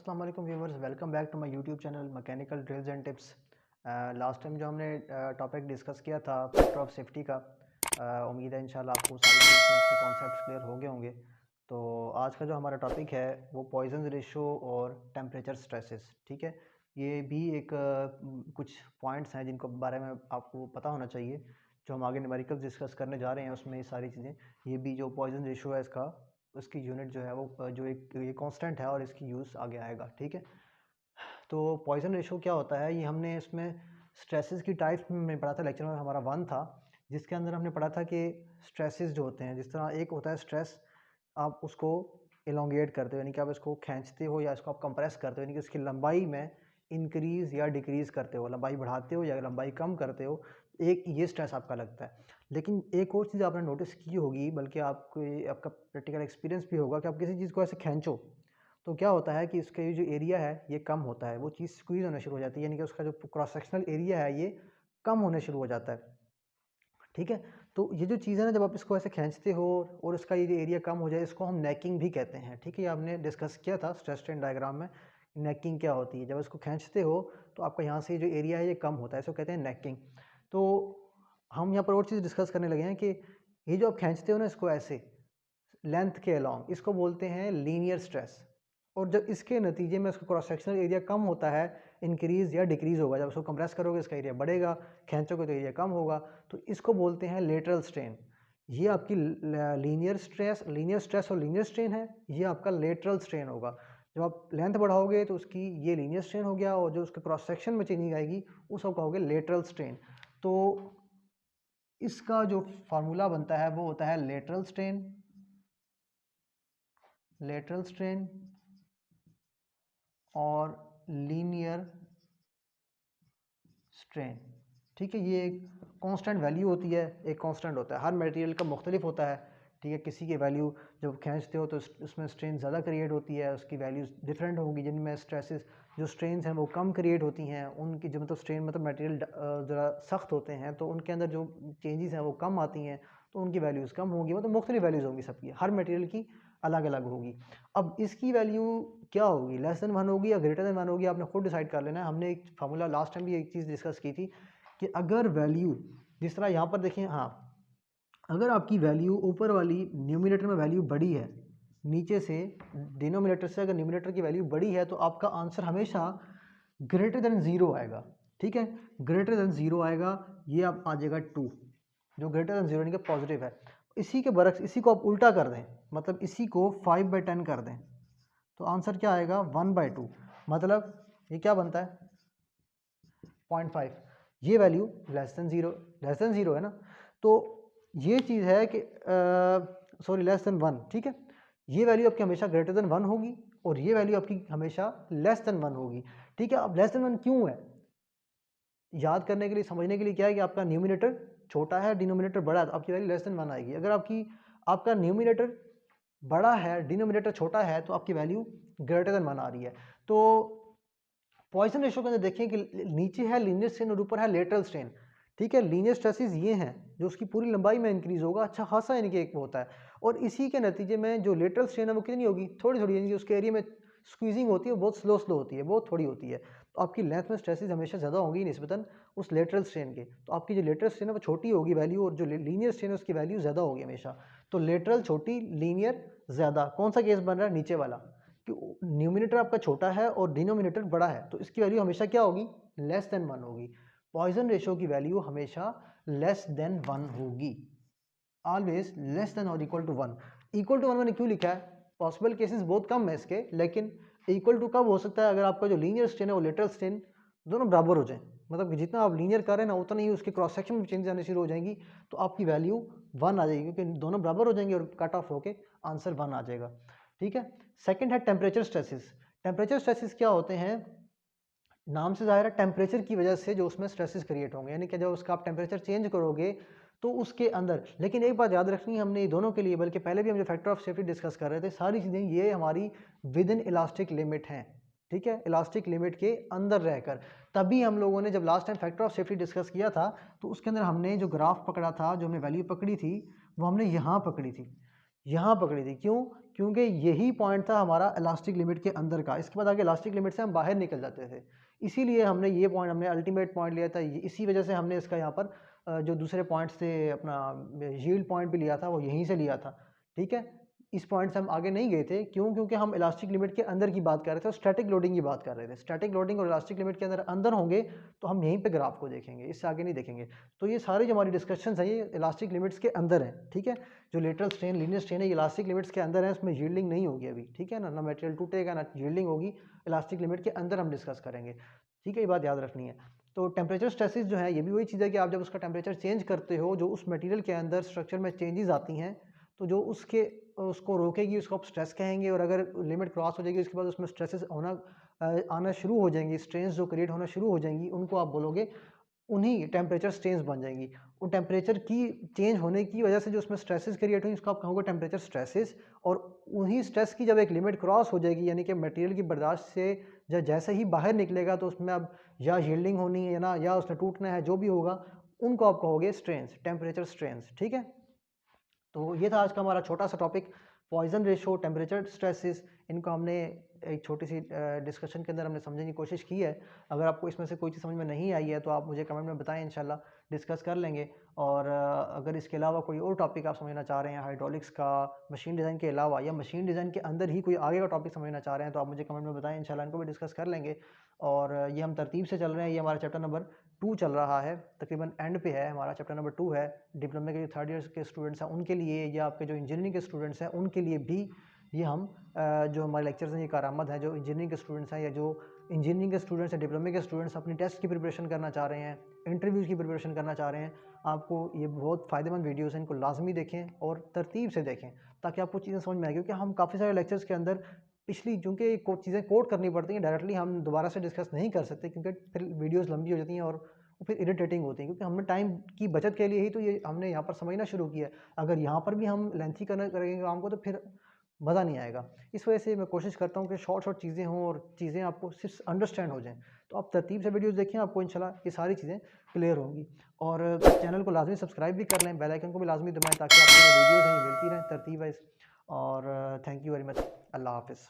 अस्सलाम वालेकुम viewers, welcome back to my YouTube channel mechanical drills and tips. Last time जो हमने topic discuss किया था फैक्टर ऑफ सेफ्टी का, उम्मीद है इंशाल्लाह आपको सारी चीज़ें उसके कॉन्सेप्ट्स क्लियर हो गए होंगे। तो आज का जो हमारा टॉपिक है वो पॉइजन रेशो और टेम्परेचर स्ट्रेसेस, ठीक है। ये भी एक कुछ पॉइंट्स हैं जिनको बारे में आपको पता होना चाहिए। जो हम आगे न्यूमेरिकल्स डिस्कस करने जा रहे हैं उसमें ये सारी चीज़ें, ये भी जो पॉइजन रेशो है इसका, उसकी यूनिट जो है वो जो एक ये कांस्टेंट है और इसकी यूज़ आगे आएगा, ठीक है। तो पॉइजन रेशो क्या होता है, ये हमने इसमें स्ट्रेसेस की टाइप्स में पढ़ा था, लेक्चर में हमारा 1 था, जिसके अंदर हमने पढ़ा था कि स्ट्रेसेस जो होते हैं, जिस तरह एक होता है स्ट्रेस, आप उसको इलोंगेट करते हो, यानी कि आप इसको खींचते हो या इसको आप कंप्रेस करते हो, यानी कि उसकी लंबाई में इंक्रीज़ या डिक्रीज़ करते हो, लंबाई बढ़ाते हो या लंबाई कम करते हो, एक ये स्ट्रेस आपका लगता है। लेकिन एक और चीज़ आपने नोटिस की होगी, बल्कि आपको आपका प्रैक्टिकल एक्सपीरियंस भी होगा कि आप किसी चीज़ को ऐसे खींचो तो क्या होता है कि इसका ये जो एरिया है ये कम होता है, वो चीज़ स्क्वीज़ होना शुरू हो जाती है, यानी कि उसका जो क्रॉस सेक्शनल एरिया है ये कम होने शुरू हो जाता है, ठीक है। तो ये जो चीज़ है ना, जब आप इसको ऐसे खींचते हो और इसका ये एरिया कम हो जाए, इसको हम नेकिंग भी कहते हैं, ठीक है। ये आपने डिस्कस किया था स्ट्रेस स्ट्रेन डायग्राम में, नेकिंग क्या होती है। जब इसको खींचते हो तो आपका यहाँ से जो एरिया है ये कम होता है, इसको कहते हैं नेकिंग। तो हम यहाँ पर और चीज़ डिस्कस करने लगे हैं कि ये जो आप खींचते हो ना इसको ऐसे लेंथ के अलॉन्ग, इसको बोलते हैं लीनियर स्ट्रेस। और जब इसके नतीजे में इसका क्रॉस सेक्शनल एरिया कम होता है, इंक्रीज़ या डिक्रीज़ होगा, जब उसको कंप्रेस करोगे इसका एरिया बढ़ेगा, खींचोगे तो एरिया कम होगा, तो इसको बोलते हैं लेटरल स्ट्रेन। ये आपकी लीनियर स्ट्रेस और लीनियर स्ट्रेन है, ये आपका लेटरल स्ट्रेन होगा। जब आप लेंथ बढ़ाओगे तो उसकी ये लीनियर स्ट्रेन हो गया, और जो उसके क्रॉस सेक्शन में चेंजिंग आएगी उसको कहोगे लेटरल स्ट्रेन। तो इसका जो फार्मूला बनता है वो होता है लेटरल स्ट्रेन और लीनियर स्ट्रेन, ठीक है। ये एक कांस्टेंट वैल्यू होती है, एक कांस्टेंट होता है, हर मटेरियल का मुख्तलिफ होता है, ठीक है। किसी की वैल्यू जब खींचते हो तो उसमें स्ट्रेन ज़्यादा क्रिएट होती है, उसकी वैल्यूज़ डिफरेंट होंगी, जिनमें स्ट्रेसेस जो स्ट्रेन्स हैं वो कम क्रिएट होती हैं, उनकी जो मतलब स्ट्रेन मतलब मटेरियल ज़रा सख्त होते हैं तो उनके अंदर जो चेंजेस हैं वो कम आती हैं, तो उनकी वैल्यूज़ कम होंगी, मतलब मुख्तलिफ वैल्यूज़ होंगी सबकी, हर मटेरियल की अलग अलग होगी। अब इसकी वैल्यू क्या होगी, लेस देन 1 होगी या ग्रेटर देन 1 होगी, आपने खुद डिसाइड कर लेना है। हमने एक फार्मूला लास्ट टाइम भी एक चीज़ डिस्कस की थी कि अगर वैल्यू, जिस तरह यहाँ पर देखें, हाँ, अगर आपकी वैल्यू ऊपर वाली न्यूमिनेटर में वैल्यू बड़ी है, नीचे से डिनोमिनेटर से अगर न्यूमिनेटर की वैल्यू बड़ी है तो आपका आंसर हमेशा ग्रेटर देन 0 आएगा, ठीक है। ग्रेटर देन 0 आएगा, ये आप आ जाएगा 2, जो ग्रेटर देन 0 यानी कि पॉजिटिव है। इसी के बरक्स इसी को आप उल्टा कर दें, मतलब इसी को 5/10 कर दें, तो आंसर क्या आएगा 1/2, मतलब ये क्या बनता है 0.5। ये वैल्यू लेस देन ज़ीरो है ना, तो ये चीज़ है कि सॉरी लेस देन 1, ठीक है। ये वैल्यू आपकी हमेशा ग्रेटर देन 1 होगी और ये वैल्यू आपकी हमेशा लेस देन 1 होगी, ठीक है। अब लेस देन 1 क्यों है, याद करने के लिए, समझने के लिए क्या है कि आपका न्यूमिनेटर छोटा है, डिनोमिनेटर बड़ा है, तो आपकी वैल्यू लेस देन 1 आएगी। अगर आपका न्यूमिनेटर बड़ा है, डिनोमिनेटर छोटा है, तो आपकी वैल्यू ग्रेटर देन 1 आ रही है। तो पॉइसन रेशो के अंदर देखें कि नीचे है लीनियर स्ट्रेन और ऊपर है लेटरल स्ट्रेन, ठीक है। लीनियर स्ट्रेसेस ये हैं जो उसकी पूरी लंबाई में इंक्रीज होगा, अच्छा खासा, यानी कि एक होता है, और इसी के नतीजे में जो लेटरल स्ट्रेन है वो कितनी होगी, थोड़ी थोड़ी, यानी कि उसके एरिया में स्क्वीजिंग होती है, बहुत स्लो होती है, बहुत थोड़ी होती है। तो आपकी लेंथ में स्ट्रेसेस हमेशा ज़्यादा होंगी निस्बतन उस लेटरल स्ट्रेन के, तो आपकी जो लेटरल स्ट्रेन है वो छोटी होगी वैल्यू, और जो लीनियर स्ट्रेन है उसकी वैल्यू ज़्यादा होगी हमेशा। तो लेटरल छोटी, लीनियर ज़्यादा, कौन सा केस बन रहा है, नीचे वाला, कि न्यूमिनेटर आपका छोटा है और डिनोमिनेटर बड़ा है, तो इसकी वैल्यू हमेशा क्या होगी, लेस देन 1 होगी। पॉइजन रेशो की वैल्यू हमेशा लेस देन 1 होगी, ऑलवेज लेस देन और इक्वल टू 1। इक्वल टू 1 मैंने क्यों लिखा है, पॉसिबल केसेस बहुत कम है इसके, लेकिन इक्वल टू कब हो सकता है, अगर आपका जो लीनियर स्ट्रेन है वो लेटरल स्ट्रेन दोनों बराबर हो जाए, मतलब कि जितना आप लीनियर कर रहे हैं ना उतना ही उसके क्रॉस सेक्शन में चेंज आने शुरू हो जाएंगी, तो आपकी वैल्यू 1 आ जाएगी, क्योंकि दोनों बराबर हो जाएंगे और कट ऑफ होके आंसर 1 आ जाएगा, ठीक है। सेकंड है टेम्परेचर स्ट्रेसेस। टेम्परेचर स्ट्रेसेस क्या होते हैं, नाम से ज़ाहिर है टेम्परेचर की वजह से जो उसमें स्ट्रेसेस क्रिएट होंगे, यानी कि जब उसका आप टेम्परेचर चेंज करोगे तो उसके अंदर, लेकिन एक बात याद रखनी है हमने ये दोनों के लिए, बल्कि पहले भी हम जो फैक्टर ऑफ सेफ्टी डिस्कस कर रहे थे, सारी चीज़ें ये हमारी विद इन इलास्टिक लिमिट हैं, ठीक है, इलास्टिक लिमिट के अंदर रहकर। तभी हम लोगों ने जब last time factor of safety discuss किया था तो उसके अंदर हमने जो ग्राफ पकड़ा था, जो हमने वैल्यू पकड़ी थी वो हमने यहाँ पकड़ी थी, यहाँ पकड़ी थी। क्यों? क्योंकि यही पॉइंट था हमारा इलास्टिक लिमिट के अंदर का। इसके बाद आगे इलास्टिक लिमिट से हम बाहर निकल जाते थे। इसीलिए हमने ये पॉइंट, हमने अल्टीमेट पॉइंट लिया था। इसी वजह से हमने इसका यहाँ पर जो दूसरे पॉइंट्स थे, अपना यील्ड पॉइंट भी लिया था, वो यहीं से लिया था। ठीक है? इस पॉइंट से हम आगे नहीं गए थे। क्यों? क्योंकि हम इलास्टिक लिमिट के अंदर की बात कर रहे थे और स्टैटिक लोडिंग की बात कर रहे थे। स्टैटिक लोडिंग और इलास्टिक लिमिट के अंदर अंदर होंगे तो हम यहीं पे ग्राफ को देखेंगे, इससे आगे नहीं देखेंगे। तो ये सारी जो हमारी डिस्कशंस है ये इलास्टिक लिमिट्स के अंदर है। ठीक है? जो लेटरल स्ट्रेन, लीनियर स्ट्रेन है, ये इलास्टिक लिमिट्स के अंदर है, उसमें यील्डिंग नहीं होगी अभी। ठीक है ना? ना मटेरियल टूटेगा, ना यील्डिंग होगी। इलास्टिक लिमिट के अंदर हम डिस्कस करेंगे। ठीक है? ये बात याद रखनी है। तो टेम्परेचर स्ट्रेसेस जो है, ये भी वही चीज़ है कि आप जब उसका टेम्परेचर चेंज करते हो, जो उस मटेरियल के अंदर स्ट्रक्चर में चेंजेस आती हैं, तो जो उसको रोकेगी उसको आप स्ट्रेस कहेंगे। और अगर लिमिट क्रॉस हो जाएगी उसके बाद उसमें स्ट्रेसेस आना शुरू हो जाएंगी, स्ट्रेन्स जो क्रिएट होना शुरू हो जाएंगी, उनको आप बोलोगे, उन्हीं टेम्परेचर स्ट्रेन्स बन जाएंगी। उन टेम्परेचर की चेंज होने की वजह से जो उसमें स्ट्रेसेस क्रिएट हुई, उसको आप कहोगे टेम्परेचर स्ट्रेसेस। और उन्हीं स्ट्रेस की जब एक लिमिट क्रॉस हो जाएगी, यानी कि मटेरियल की बर्दाश्त से जैसे ही बाहर निकलेगा, तो उसमें अब या यील्डिंग होनी है ना, या उसने टूटना है, जो भी होगा, उनको आप कहोगे स्ट्रेन्स, टेम्परेचर स्ट्रेन्स। ठीक है? तो ये था आज का हमारा छोटा सा topic, Poisson ratio, temperature stresses. इनको हमने एक छोटी सी डिस्कशन के अंदर हमने समझने की कोशिश की है। अगर आपको इसमें से कोई चीज़ समझ में नहीं आई है तो आप मुझे कमेंट में बताएं, इंशाल्लाह डिस्कस कर लेंगे। और अगर इसके अलावा कोई और टॉपिक आप समझना चाह रहे हैं हाइड्रोलिक्स का, मशीन डिज़ाइन के अलावा, या मशीन डिज़ाइन के अंदर ही कोई आगे का टॉपिक समझना चाह रहे हैं, तो आप मुझे कमेंट में बताएं, इंशाल्लाह इनको भी डिस्कस कर लेंगे। और ये हम तरतीब से चल रहे हैं। ये हमारा चैप्टर नंबर 2 चल रहा है, तकरीबन एंड पे है हमारा। चैप्टर नंबर 2 है। डिप्लोमा के जो थर्ड ईयर के स्टूडेंट्स हैं उनके लिए, या आपके जो इंजीनियरिंग के स्टूडेंट्स हैं उनके लिए भी ये हम जो हमारे लेक्चर्स हैं ये कारआमद है। जो इंजीनियरिंग के स्टूडेंट्स हैं, या जो इंजीनियरिंग के स्टूडेंट्स हैं, डिप्लोमा के स्टूडेंट्स अपनी टेस्ट की प्रिपरेशन करना चाह रहे हैं, इंटरव्यूज़ की प्रिपरेशन करना चाह रहे हैं, आपको ये बहुत फ़ायदेमंद वीडियोज़ हैं, इनको लाजमी देखें और तरतीब से देखें, ताकि आपको चीज़ें समझ में आए। क्योंकि हम काफ़ी सारे लेक्चर्स के अंदर पिछली, चूँकि चीज़ें कोट करनी पड़ती हैं, डायरेक्टली हम दोबारा से डिस्कस नहीं कर सकते, क्योंकि फिर वीडियोज़ लंबी हो जाती हैं और वो फिर इरिटेटिंग होती हैं। क्योंकि हमने टाइम की बचत के लिए ही तो ये हमने यहाँ पर समझना शुरू किया है। अगर यहाँ पर भी हम लेंथी करेंगे काम को, तो फिर मज़ा नहीं आएगा। इस वजह से मैं कोशिश करता हूँ कि शॉर्ट शॉर्ट चीज़ें हों और चीज़ें आपको सिर्फ अंडरस्टैंड हो जाएँ। तो आप तरतीब से वीडियोज़ देखें, आपको इंशाल्लाह ये सारी चीज़ें क्लियर होंगी। और चैनल को लाज़मी सब्सक्राइब भी कर लें, बेल आइकन को भी लाज़मी दबाएँ, ताकि आपको जो वीडियोज़ हैं ये मिलती रहें तरतीब वाइज़। और थैंक यू वेरी मच। अल्लाह हाफ़िज़।